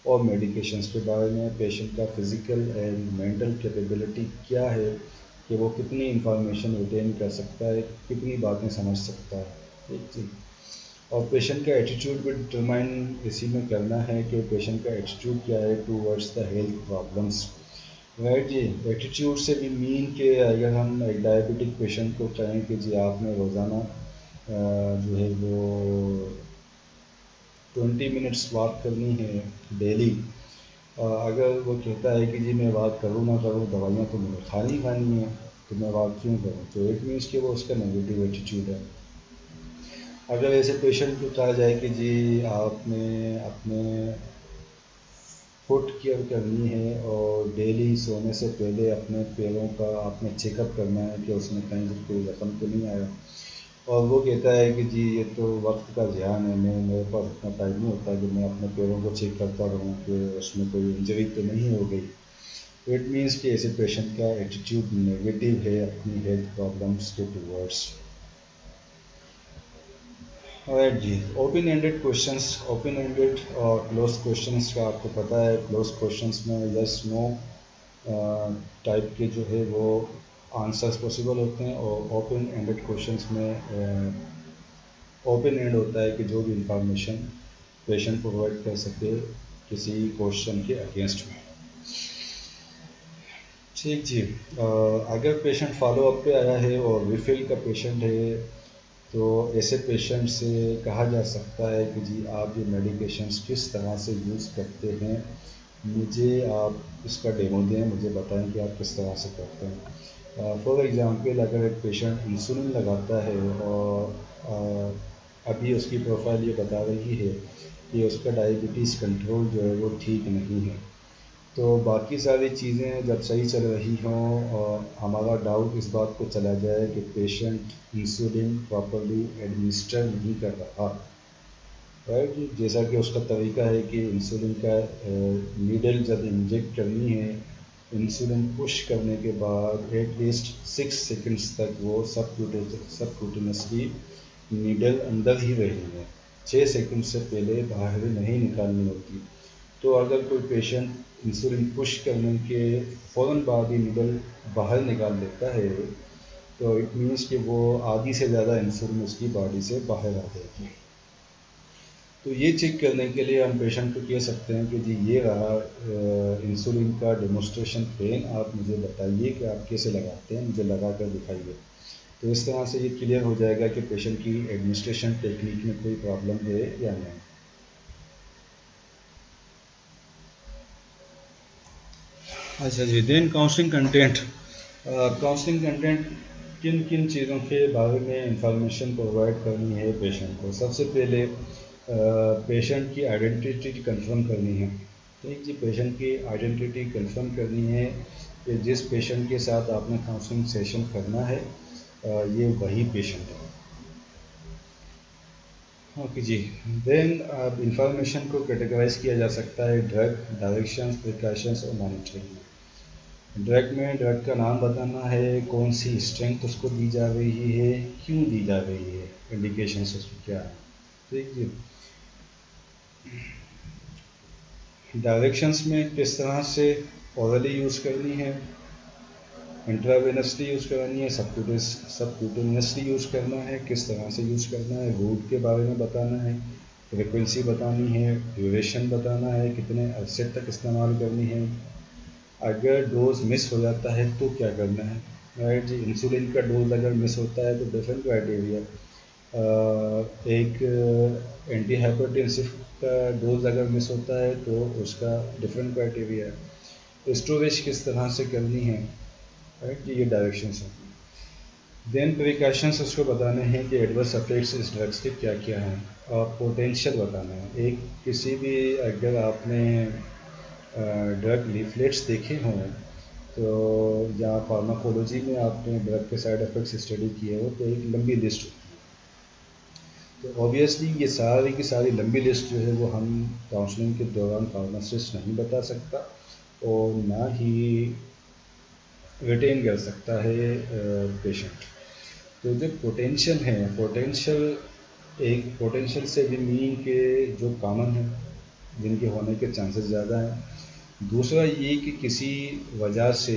اور میڈیکیشنس کے بارے میں. پیشنٹ کا فزیکل اینڈ مینٹل کیپیبلٹی کیا ہے کہ وہ کتنی انفارمیشن ریٹین کر سکتا ہے، کتنی باتیں سمجھ سکتا ہے. ٹھیک جی. اور پیشنٹ کا ایٹیٹیوڈ بھی ڈٹرمائن اسی میں کرنا ہے کہ پیشنٹ کا ایٹیٹیوڈ کیا ہے to words the health problems. Right G. Attitude سے بھی مین کہ اگر ہم ایک ڈائبٹک پیشنٹ کو کہیں کہ جی آپ نے روزانہ جو ہے وہ 20 منٹس واک کرنی ہے ڈیلی، اگر وہ کہتا ہے کہ جی میں واک کروں نہ کروں دوائیاں تو مجھے کھانی ہے تو میں واک کیوں کروں، تو اٹ مینس کہ وہ اس کا نیگیٹو ایٹیٹیوڈ ہے. اگر ایسے پیشنٹ کو کہا جائے کہ جی آپ نے اپنے فٹ کیئر کرنی ہے اور ڈیلی سونے سے پہلے اپنے پیروں کا آپ نے چیک اپ کرنا ہے کہ اس میں کہیں سے کوئی زخم تو نہیں آیا، اور وہ کہتا ہے کہ جی یہ تو وقت کا ذہان ہے، میرے پاس اتنا ٹائم نہیں ہوتا کہ میں اپنے پیروں کو چیک کرتا رہوں کہ اس میں کوئی انجری تو نہیں ہو گئی. اٹ مینس کہ ایسے پیشنٹ کا ایٹیٹیوڈ نیگیٹو ہے اپنی ہیلتھ پرابلمس کے ٹورڈس. رائٹ جی. Open ended questions, open ended اور کلوز کوشچنس کا آپ کو پتہ ہے. کلوز کوشچنس میں یس نو ٹائپ کے جو ہے وہ آنسرس پاسبل ہوتے ہیں، اور اوپن اینڈیڈ کوشچنس میں اوپن اینڈ ہوتا ہے کہ جو بھی انفارمیشن پیشنٹ پرووائڈ کر سکے کسی کوشچن کے اگینسٹ میں. ٹھیک جی. اگر پیشنٹ فالو اپ پہ آیا ہے اور ریفل کا پیشنٹ ہے تو ایسے پیشنٹ سے کہا جا سکتا ہے کہ جی آپ یہ میڈیکیشنس کس طرح سے یوز کرتے ہیں، مجھے آپ اس کا ڈیمو دیں، مجھے بتائیں کہ آپ کس طرح سے کرتے ہیں. فار ایگزامپل اگر ایک پیشنٹ انسولین لگاتا ہے اور ابھی اس کی پروفائل یہ بتا رہی ہے کہ اس کا ڈائبٹیز کنٹرول جو ہے وہ ٹھیک نہیں ہے، تو باقی ساری چیزیں جب صحیح چل رہی ہوں اور ہمارا ڈاؤٹ اس بات کو چلا جائے کہ پیشنٹ انسولین پراپرلی ایڈمنسٹر نہیں کر رہا، رائٹ، جیسا کہ اس کا طریقہ ہے کہ انسولین کا نیڈل جب انجیکٹ کرنی ہے، انسولین پش کرنے کے بعد ایٹ لیسٹ 6 سیکنڈس تک وہ سب کوٹینسلی نیڈل اندر ہی رہنی ہے، 6 سیکنڈ سے پہلے باہر نہیں نکالنی ہوتی. تو اگر کوئی پیشنٹ انسولین پش کرنے کے فوراً بعد ہی نیڈل باہر نکال لیتا ہے تو اٹ مینس کہ وہ آدھی سے زیادہ انسولین اس کی باڈی سے باہر آ جائے گی. تو یہ چیک کرنے کے لیے ہم پیشنٹ کو کہہ سکتے ہیں کہ جی یہ رہا انسولین کا ڈیمونسٹریشن پین، آپ مجھے بتائیے کہ آپ کیسے لگاتے ہیں، مجھے لگا کر دکھائیے۔ تو اس طرح سے یہ کلیئر ہو جائے گا کہ پیشنٹ کی ایڈمنسٹریشن ٹیکنیک میں کوئی پرابلم ہے یا نہیں۔ اچھا جی، دین کاؤنسلنگ کنٹینٹ۔ کاؤنسلنگ کنٹینٹ کن کن چیزوں کے بارے میں انفارمیشن پرووائڈ کرنی ہے پیشنٹ کو؟ سب سے پہلے پیشنٹ کی آئیڈینٹی کنفرم کرنی ہے۔ ٹھیک جی، پیشنٹ کی آئیڈینٹی کنفرم کرنی ہے کہ جس پیشنٹ کے ساتھ آپ نے کاؤنسلنگ سیشن کرنا ہے یہ وہی پیشنٹ ہے۔ اوکے جی، دین انفارمیشن کو کیٹیگرائز کیا جا سکتا ہے ڈرگ، ڈائریکشنز، پریکاشنز اور مانیٹرنگ میں۔ ڈرگ میں ڈرگ کا نام بتانا ہے، کون سی اسٹرینتھ اس کو دی جا رہی ہے، کیوں دی جا رہی ہے، انڈیکیشنز اس میں کیا ہے۔ ٹھیک جی، ڈائریکشنز میں کس طرح سے اورلی یوز کرنی ہے، انٹراوینسلی یوز کرنی ہے، سبکوٹینیسلی یوز کرنا ہے، کس طرح سے یوز کرنا ہے، روٹ کے بارے میں بتانا ہے، فریکوینسی بتانی ہے، ڈیوریشن بتانا ہے، کتنے عرصے تک استعمال کرنی ہے، اگر ڈوز مس ہو جاتا ہے تو کیا کرنا ہے۔ رائٹ جی، انسولین کا ڈوز اگر مس ہوتا ہے تو ڈفرینٹ کرائٹیریا، ایک اینٹی ہائپرٹینسو کا ڈوز اگر مس ہوتا ہے تو اس کا ڈفرینٹ کرائٹیریا ہے، اسٹوریج کس طرح سے کرنی ہے، رائٹ جی، یہ ڈائریکشنس ہیں۔ دین پریکاشنس اس کو بتانے ہیں کہ ایڈورس افیکٹس اس ڈرگس کے کیا کیا ہیں، اور پوٹینشیل بتانا ہے۔ ایک کسی بھی اگر آپ نے ڈرگ لیفلیٹس دیکھے ہوں تو یا فارماکولوجی میں آپ نے ڈرگ کے سائڈ افیکٹس اسٹڈی کیے ہو تو ایک لمبی لسٹ ہوتی ہے۔ تو اوبیسلی یہ ساری کی ساری لمبی لسٹ جو ہے وہ ہم کاؤنسلنگ کے دوران فارماسسٹ نہیں بتا سکتا اور نہ ہی ریٹین کر سکتا ہے پیشنٹ۔ تو جو پوٹینشیل ہیں، پوٹینشیل سے بھی مین کے جو کامن ہیں جن کے ہونے کے چانسز زیادہ ہیں۔ دوسرا یہ کہ کسی وجہ سے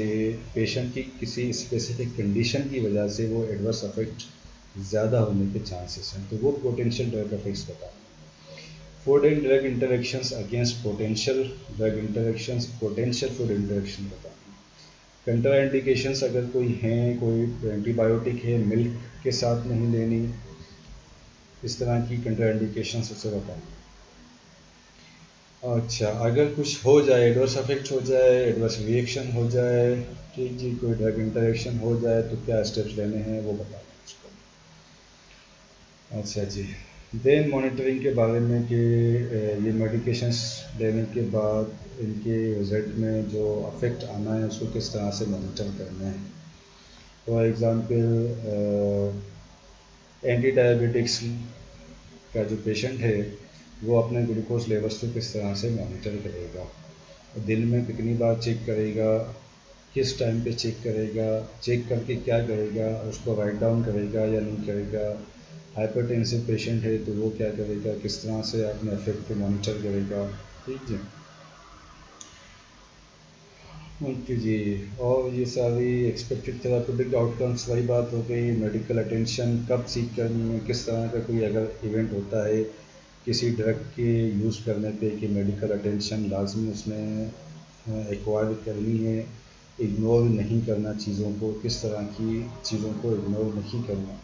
پیشنٹ کی کسی اسپیسیفک کنڈیشن کی وجہ سے وہ ایڈورس افیکٹ زیادہ ہونے کے چانسز ہیں، تو وہ پوٹینشیل ڈرگ افیکٹس بتانا۔ Food and drug interactions against potential drug interactions, potential food interaction بتانا۔ کنٹرا انڈیکیشنس اگر کوئی ہیں، کوئی اینٹی بایوٹک ہے، ملک کے ساتھ نہیں لینی، اس طرح کی کنٹرا انڈیکیشنس اسے بتائیں۔ اچھا، اگر کچھ ہو جائے، ایڈورس افیکٹ ہو جائے، ایڈورس ری ایکشن ہو جائے، ٹھیک جی، کوئی ڈرگ انٹریکشن ہو جائے تو کیا اسٹیپس لینے ہیں وہ بتائیں اس کو۔ اچھا جی، دین مانیٹرنگ کے بارے میں کہ یہ میڈیکیشنس لینے کے بعد ان کے رزلٹ میں جو افیکٹ آنا ہے اس کو کس طرح سے مانیٹر کرنا ہے۔ فار ایگزامپل اینٹی ڈائبیٹکس کا جو پیشنٹ ہے وہ اپنے گلوکوز لیولس کو کس طرح سے مانیٹر کرے گا، دن میں کتنی بار چیک کرے گا، کس ٹائم پہ چیک کرے گا، چیک کر کے کیا کرے گا، اس کو رائٹ ڈاؤن کرے گا یا نہیں کرے گا۔ ہائپر ٹینسو پیشنٹ ہے تو وہ کیا کرے گا، کس طرح سے اپنے افیکٹ کو مانیٹر کرے گا۔ ٹھیک جی، اوکے جی، اور یہ ساری ایکسپیکٹڈ تھراپیوٹک آؤٹ کمس والی بات ہو گئی۔ میڈیکل اٹینشن کب سیکھ کرنی ہے، کس طرح کا کوئی اگر ایونٹ ہوتا ہے کسی ڈرگ کے یوز کرنے پہ کہ میڈیکل اٹینشن لازمی اس میں ایکوائر کرنی ہے، اگنور نہیں کرنا چیزوں کو، کس طرح کی چیزوں کو اگنور نہیں کرنا۔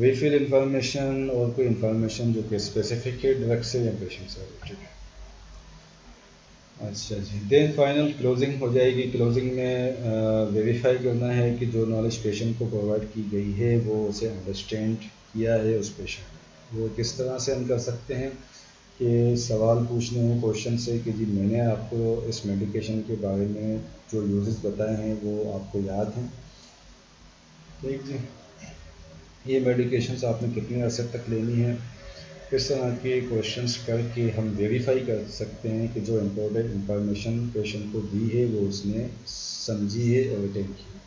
ریفل انفارمیشن اور کوئی انفارمیشن جو کہ اسپیسیفک ہے ڈرگ سے یا پیشنٹ سے ریلیٹڈ ہے۔ اچھا جی، دین فائنل کلوزنگ ہو جائے گی۔ کلوزنگ میں ویریفائی کرنا ہے کہ جو نالج پیشنٹ کو پرووائڈ کی گئی ہے وہ اسے انڈرسٹینڈ کیا ہے اس پیشنٹ نے۔ وہ کس طرح سے ہم کر سکتے ہیں کہ سوال پوچھنے ہیں کوشچن سے کہ جی میں نے آپ کو اس میڈیکیشن کے بارے میں جو یوزز بتائے ہیں وہ آپ کو یاد ہیں، ٹھیک جی، یہ میڈیکیشنس آپ نے کتنے عرصے تک لینی ہے، اس طرح کے کوشچنس کر کے ہم ویریفائی کر سکتے ہیں کہ جو امپورٹنٹ انفارمیشن پیشنٹ کو دی ہے وہ اس نے سمجھی ہے اور ریٹین کی ہے۔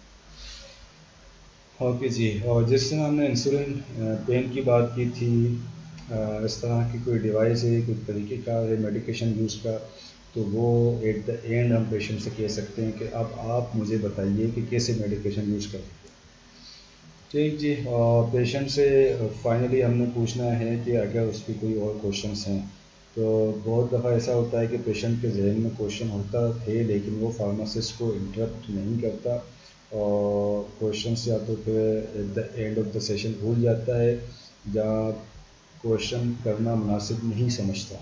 اوکے جی، اور جس طرح ہم نے انسولین پین کی بات کی تھی، اس طرح کی کوئی ڈیوائس ہے، کوئی طریقہ کار ہے میڈیکیشن یوز کا، تو وہ ایٹ دا اینڈ ہم پیشنٹ سے کہہ سکتے ہیں کہ اب آپ مجھے بتائیے کہ کیسے میڈیکیشن یوز کریں گے۔ ٹھیک جی، پیشنٹ سے فائنلی ہم نے پوچھنا ہے کہ اگر اس کی کوئی اور کوشچنس ہیں تو بہت دفعہ ایسا ہوتا ہے کہ پیشنٹ کے ذہن میں کوشچن ہوتا ہے لیکن وہ فارماسسٹ کو انٹرپٹ نہیں کرتا اور کوشچنس یا تو پھر at the end of the session بھول جاتا ہے یا کوشچن کرنا مناسب نہیں سمجھتا.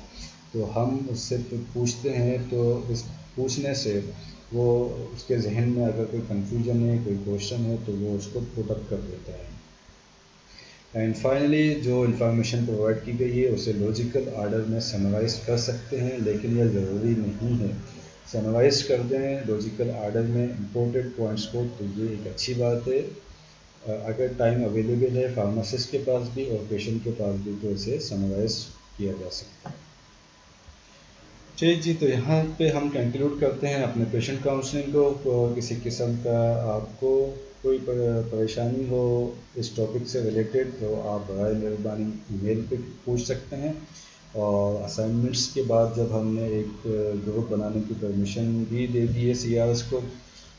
تو ہم اس سے پوچھتے ہیں تو اس پوچھنے سے وہ اس کے ذہن میں اگر کوئی کنفیوژن ہے کوئی کوشچن ہے تو وہ اس کو پٹ اپ کر دیتا ہے. اینڈ فائنلی جو انفارمیشن پرووائڈ کی گئی ہے اسے لاجیکل آرڈر میں سمرائز کر سکتے ہیں لیکن یہ ضروری نہیں ہے. سمرائز کر دیں لاجیکل آرڈر میں امپورٹنٹ پوائنٹس کو تو یہ ایک اچھی بات ہے. اگر ٹائم اویلیبل ہے فارماسسٹ کے پاس بھی اور پیشنٹ کے پاس بھی تو اسے سمرائز کیا جا سکتا ہے. ٹھیک جی، تو یہاں پہ ہم کنکلوڈ کرتے ہیں اپنے پیشنٹ کاؤنسلنگ کو. کسی قسم کا آپ کو کوئی پریشانی ہو اس ٹاپک سے ریلیٹڈ تو آپ برائے مہربانی ای میل پہ پوچھ سکتے ہیں. اور اسائنمنٹس کے بعد جب ہم نے ایک گروپ بنانے کی پرمیشن بھی دے دی ہے سی آر ایس کو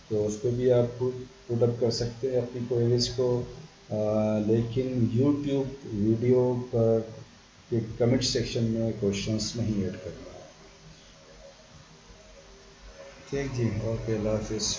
تو اس پہ بھی آپ پٹ اپ کر سکتے ہیں اپنی کوئریز کو. لیکن یوٹیوب ویڈیو پر کمنٹ سیکشن میں کوشچنس نہیں ایڈ کرنا. ٹھیک جی، اوکے، اللہ حافظ.